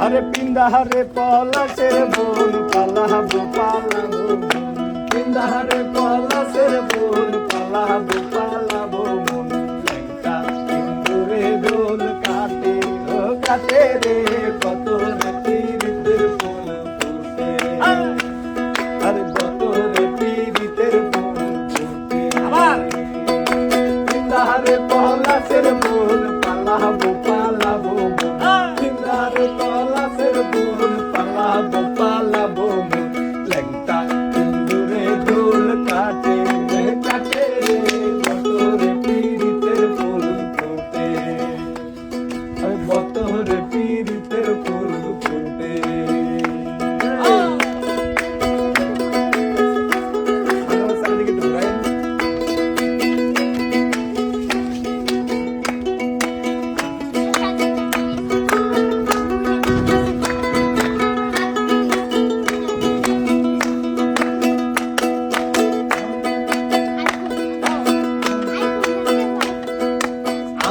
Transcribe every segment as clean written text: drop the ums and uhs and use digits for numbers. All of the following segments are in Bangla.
আরে পিন্দাহারে পলাশের বোন পালাবো পালাবো পিন্দাহারে পলাশের বোন পালাবো পালাবো মন লেঙ্কা সিন্দুরে দোল কাটে ও কাটে রে কত রে পীড়িতের ফুল ফুটে আরে কত রে পীড়িতের ফুল ফুটে আবার পিন্দাহারে পলাশের বোন পালাবো পালাবো পিন্দাহারে পলাশের বোন পালাবো পালাবো লেঙ্কা সিন্দুরে দোল কাটে কাটে রে কত রে পীড়িতের ফুল ফুটে আরে কত রে পীড়িতের ফুল ফুটে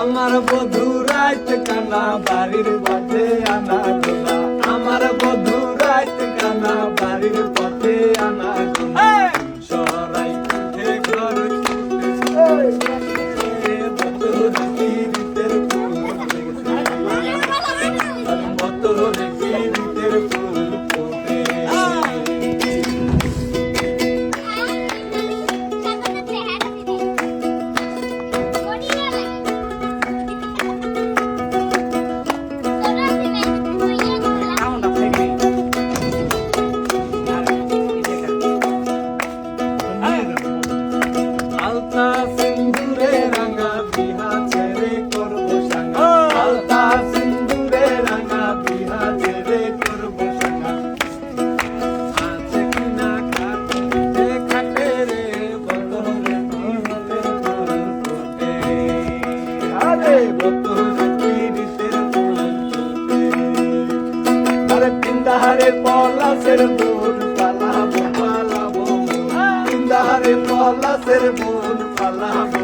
আমার বধু রাত কানা বাড়ির পথে আনা গোলা আমার বধু রাত কানা বাড়ির পথে আনা গোলা সরাই উঠে ঘর আলতা সিন্দুরে রাঙা বিহা ছেড়ে করবো সাঙ্গা আলতা সিন্দুরে রাঙা বিহা ছেড়ে করবো সাঙ্গা আছে কিনা খাটে খাটে রে বদরে পীড়িতের ফুল ফুটে আরে বদরে পীড়িতের ফুল ফুটে আরে পিন্দাহারে পলাশের বোন পালাবো পালাবো পিন্দাহারে পলাশের বোন পালাবো